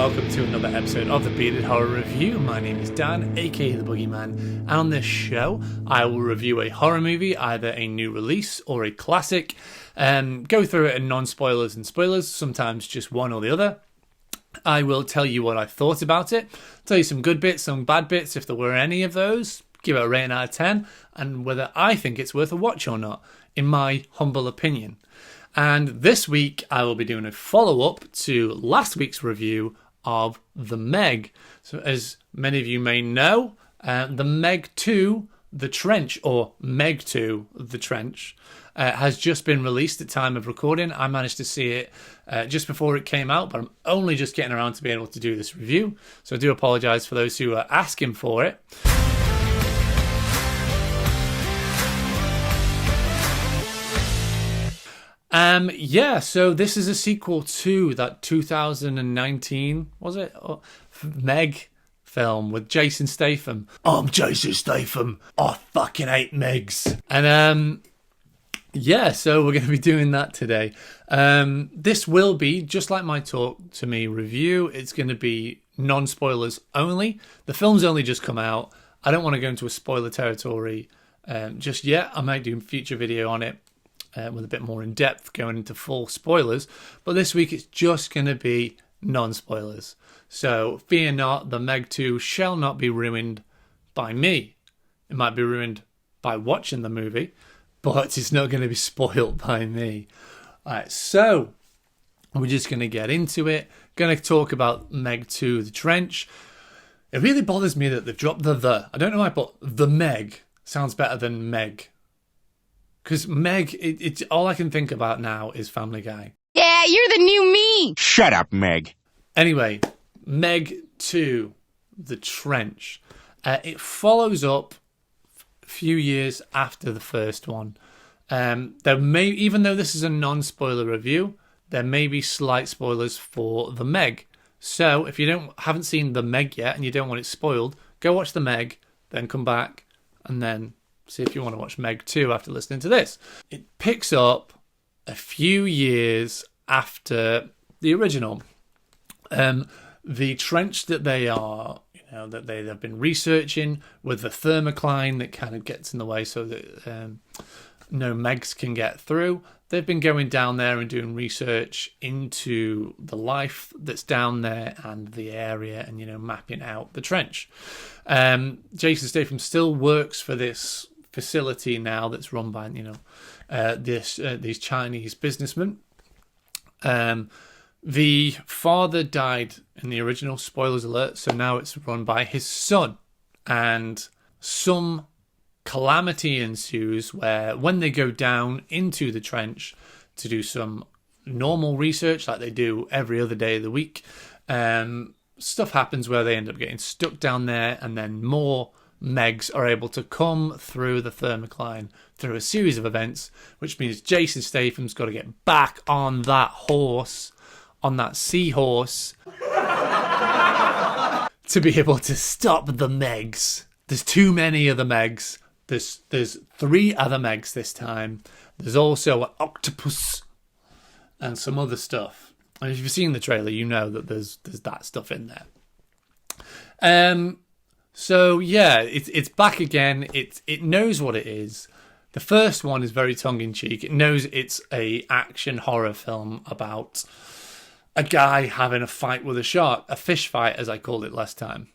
welcome to another episode of the Bearded Horror Review. My name is Dan, aka the Boogey Man, and on this show I will review a horror movie, either a new release or a classic, go through it in non-spoilers and spoilers, sometimes just one or the other. I will tell you what I thought about it, tell you some good bits, some bad bits, if there were any of those, give it a rating out of 10, and whether I think it's worth a watch or not, in my humble opinion. And this week, I will be doing a follow-up to last week's review of The Meg. So as many of you may know, The Meg 2, The Trench, or Meg 2, The Trench, has just been released at time of recording. I managed to see it just before it came out, but I'm only just getting around to being able to do this review. So I do apologise for those who are asking for it. So this is a sequel to that 2019, was it? Meg film with Jason Statham. I'm Jason Statham. I fucking hate Megs. And so we're going to be doing that today. This will be, just like my Talk to Me review, it's going to be non-spoilers only. The film's only just come out. I don't want to go into a spoiler territory just yet. I might do a future video on it. With a bit more in depth, going into full spoilers. But this week it's just going to be non-spoilers. So fear not, The Meg 2 shall not be ruined by me. It might be ruined by watching the movie, but it's not going to be spoiled by me. Alright, so we're just going to get into it. Going to talk about Meg 2, The Trench. It really bothers me that they've dropped the. I don't know why, but The Meg sounds better than Meg. Because Meg, it's all I can think about now is Family Guy. Yeah, you're the new me. Shut up, Meg. Anyway, Meg 2, The Trench. It follows up a few years after the first one. There may, even though this is a non-spoiler review, there may be slight spoilers for The Meg. So if you haven't seen The Meg yet and you don't want it spoiled, go watch The Meg, then come back and then see if you want to watch Meg 2 after listening to this. It picks up a few years after the original. The trench that they are, that they have been researching with the thermocline that kind of gets in the way so that no Megs can get through. They've been going down there and doing research into the life that's down there and the area and, mapping out the trench. Jason Statham still works for this facility now that's run by these Chinese businessmen. The father died in the original, spoilers alert, so now it's run by his son, and some calamity ensues where when they go down into the trench to do some normal research like they do every other day of the week, stuff happens where they end up getting stuck down there, and then more Megs are able to come through the thermocline through a series of events, which means Jason Statham's got to get back on that horse, on that seahorse, to be able to stop the Megs. There's too many of the Megs. There's 3 other Megs this time. There's also an octopus and some other stuff. And if you've seen the trailer, you know that there's that stuff in there. So yeah, it's back again. It knows what it is. The first one is very tongue-in-cheek. It knows it's a action horror film about a guy having a fight with a shark, a fish fight, as I called it last time.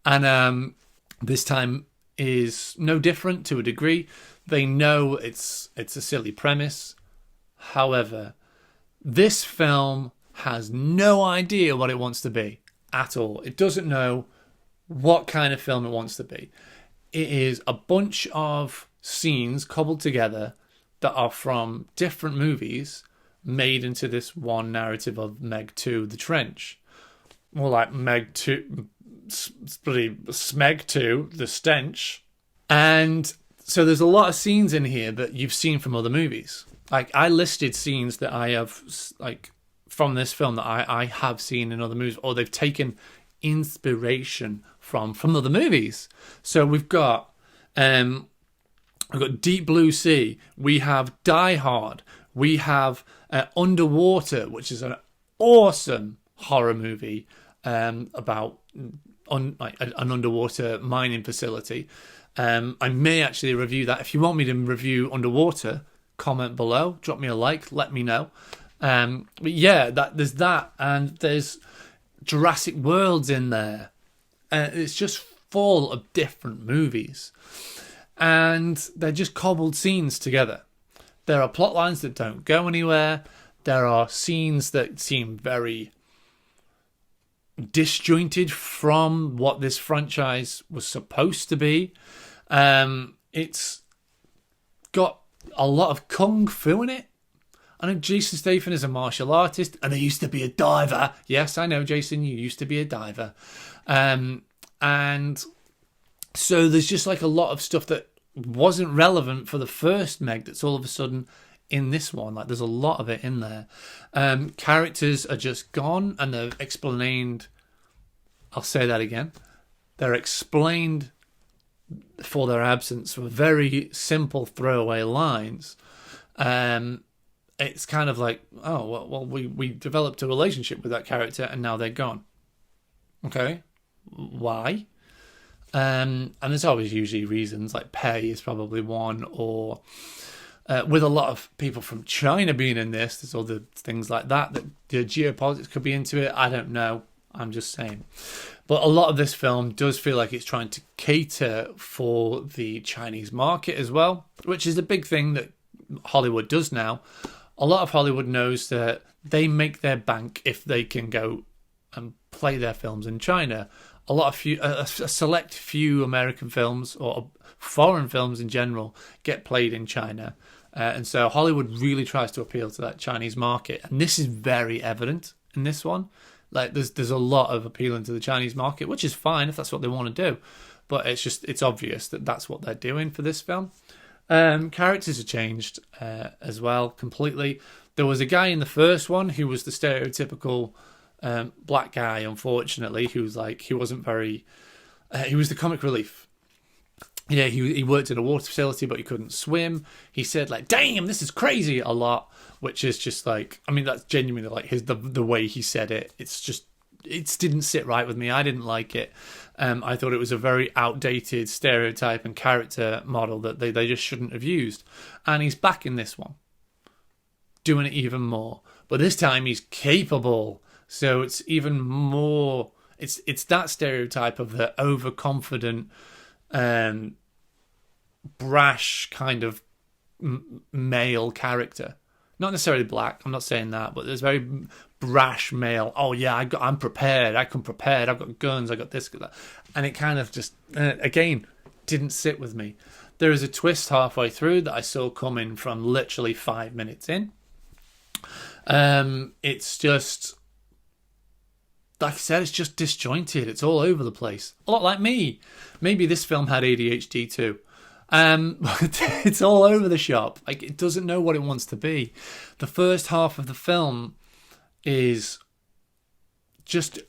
And this time is no different to a degree. They know it's a silly premise. However, this film has no idea what it wants to be at all. It doesn't know what kind of film it wants to be. It is a bunch of scenes cobbled together that are from different movies made into this one narrative of Meg 2, The Trench. More like Meg 2, Smeg 2, The Stench. And so there's a lot of scenes in here that you've seen from other movies. Like, I listed scenes that I have, from this film that I have seen in other movies, or they've taken inspiration from other movies. So we've got Deep Blue Sea, we have Die Hard, we have Underwater, which is an awesome horror movie about an underwater mining facility. I may actually review that. If you want me to review Underwater, comment below, drop me a like, let me know. But yeah, there's that, and there's Jurassic Worlds in there. It's just full of different movies, and they're just cobbled scenes together. There are plot lines that don't go anywhere. There are scenes that seem very disjointed from what this franchise was supposed to be. It's got a lot of kung fu in it. I know Jason Statham is a martial artist, and he used to be a diver. Yes, I know, Jason, you used to be a diver. And so there's just like a lot of stuff that wasn't relevant for the first Meg that's all of a sudden in this one. Like, there's a lot of it in there. Characters are just gone, and they're explained. I'll say that again. They're explained for their absence with very simple throwaway lines. It's kind of like, oh, well, we developed a relationship with that character, and now they're gone. Okay, why? And there's always usually reasons, like pay is probably one, or with a lot of people from China being in this, there's other things like that the geopolitics could be into it. I don't know. I'm just saying. But a lot of this film does feel like it's trying to cater for the Chinese market as well, which is a big thing that Hollywood does now. A lot of Hollywood knows that they make their bank if they can go and play their films in China. A select few American films or foreign films in general get played in China. And so Hollywood really tries to appeal to that Chinese market. And this is very evident in this one. Like, there's a lot of appealing to the Chinese market, which is fine if that's what they want to do. But it's obvious that that's what they're doing for this film. Characters are changed as well completely. There was a guy in the first one who was the stereotypical black guy, unfortunately, he was the comic relief. Yeah, he worked in a water facility, but he couldn't swim. He said, like, damn, this is crazy, a lot, which is just like, I mean, that's genuinely like the way he said it. It didn't sit right with me. I didn't like it. I thought it was a very outdated stereotype and character model that they just shouldn't have used. And he's back in this one, doing it even more. But this time he's capable. So it's even more, it's that stereotype of the overconfident, brash kind of male character. Not necessarily black, I'm not saying that, but there's very brash male. Oh yeah, I'm prepared. I come prepared. I've got guns. I got this, got that, and it kind of just again didn't sit with me. There is a twist halfway through that I saw coming from literally 5 minutes in. It's just, like I said, it's just disjointed. It's all over the place. A lot like me. Maybe this film had ADHD too. But it's all over the shop. Like, it doesn't know what it wants to be. The first half of the film is just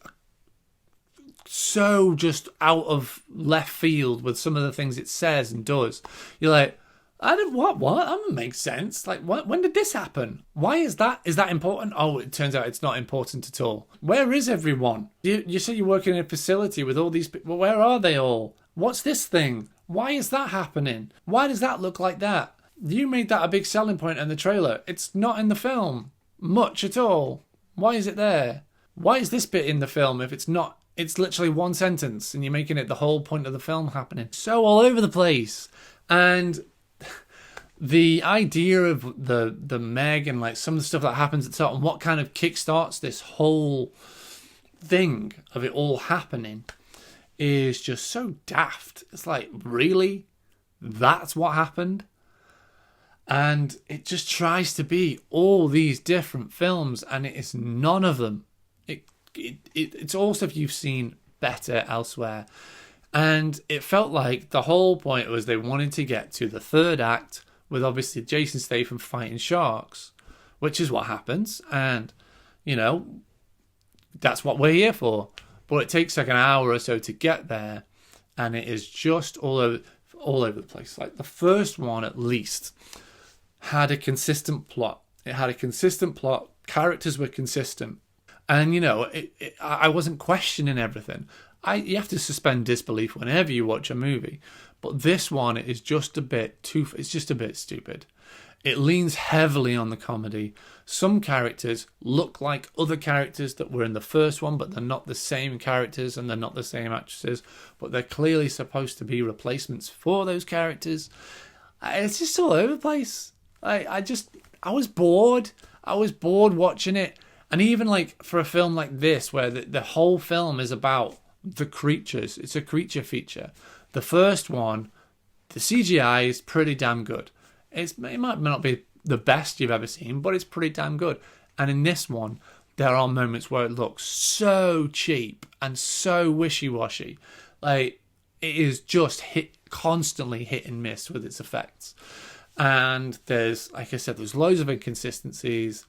so just out of left field with some of the things it says and does. You're like, what? That doesn't make sense. Like, when did this happen? Why is that? Is that important? Oh, it turns out it's not important at all. Where is everyone? You say you work in a facility with all these people. Where are they all? What's this thing? Why is that happening? Why does that look like that? You made that a big selling point in the trailer. It's not in the film much at all. Why is it there? Why is this bit in the film if it's not? It's literally one sentence and you're making it the whole point of the film happening. So all over the place. And the idea of the Meg and like some of the stuff that happens at the start and what kind of kickstarts this whole thing of it all happening is just so daft. It's like, really? That's what happened? And it just tries to be all these different films, and it is none of them. It's all stuff you've seen better elsewhere. And it felt like the whole point was they wanted to get to the third act with obviously Jason Statham fighting sharks, which is what happens. And, you know, that's what we're here for. But it takes like an hour or so to get there, and it is just all over the place. Like, the first one, at least, had a consistent plot. It had a consistent plot. Characters were consistent. And, you know, I wasn't questioning everything. You have to suspend disbelief whenever you watch a movie. But this one is just a bit it's just a bit stupid. It leans heavily on the comedy. Some characters look like other characters that were in the first one, but they're not the same characters and they're not the same actresses, but they're clearly supposed to be replacements for those characters. It's just all over the place. I was bored. I was bored watching it. And even like for a film like this, where the whole film is about the creatures, it's a creature feature. The first one, the CGI is pretty damn good. It might not be the best you've ever seen, but it's pretty damn good. And in this one, there are moments where it looks so cheap and so wishy-washy. Like, it is just constantly hit and miss with its effects. And there's, like I said, there's loads of inconsistencies.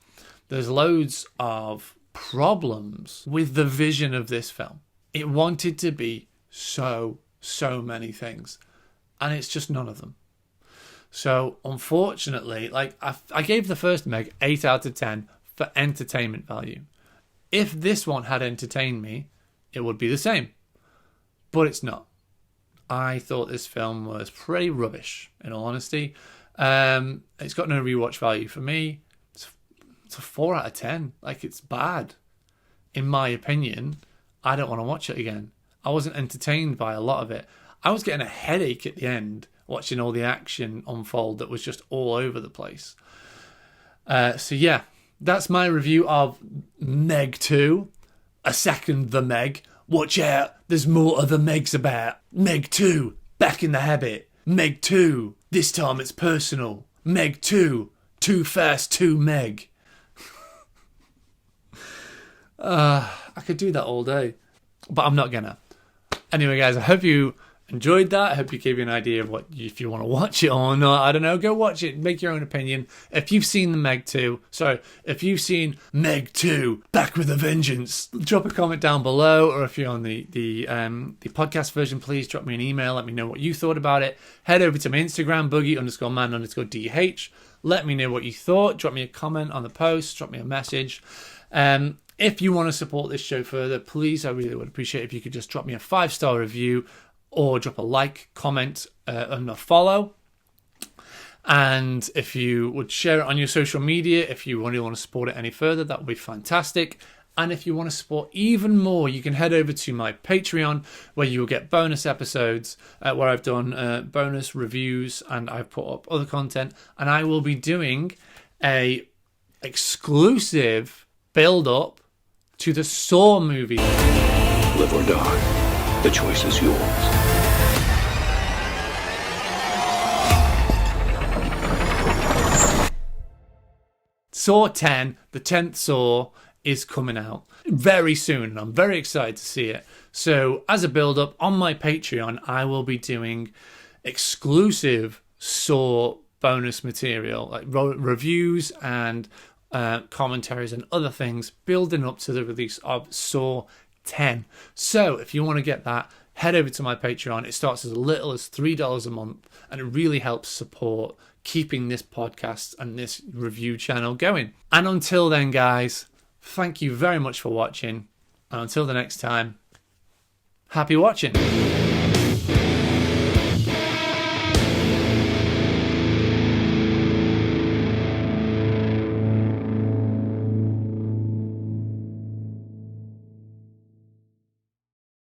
There's loads of problems with the vision of this film. It wanted to be so many things, and it's just none of them. So unfortunately, like I gave the first Meg 8 out of 10 for entertainment value. If this one had entertained me, it would be the same, but it's not. I thought this film was pretty rubbish, in all honesty. It's got no rewatch value for me. It's a 4 out of 10. Like, it's bad. In my opinion, I don't want to watch it again. I wasn't entertained by a lot of it. I was getting a headache at the end watching all the action unfold that was just all over the place. So yeah, that's my review of Meg 2. A second The Meg. Watch out, there's more other Megs about. Meg 2, back in the habit. Meg 2, this time it's personal. Meg 2, Too Fast 2 Meg. I could do that all day, but I'm not gonna. Anyway, guys, I hope you enjoyed that. I hope you gave you an idea of if you want to watch it or not. I don't know. Go watch it. Make your own opinion. If you've seen the Meg 2, if you've seen Meg 2, Back with a Vengeance, drop a comment down below. Or if you're on the podcast version, please drop me an email. Let me know what you thought about it. Head over to my Instagram, boogie_man_dh. Let me know what you thought. Drop me a comment on the post. Drop me a message. If you want to support this show further, please, I really would appreciate it if you could just drop me a 5-star review or drop a like, comment, and a follow. And if you would share it on your social media, if you really want to support it any further, that would be fantastic. And if you want to support even more, you can head over to my Patreon, where you will get bonus episodes, where I've done bonus reviews and I've put up other content. And I will be doing a exclusive build-up to the Saw movie. Live or die, the choice is yours. Saw 10, the 10th Saw, is coming out very soon, and I'm very excited to see it. So, as a build-up, on my Patreon, I will be doing exclusive Saw bonus material, like reviews and commentaries and other things building up to the release of Saw 10. So if you want to get that, head over to my Patreon. It starts as little as $3 a month, and it really helps support keeping this podcast and this review channel going. And until then, guys, thank you very much for watching, and until the next time, happy watching.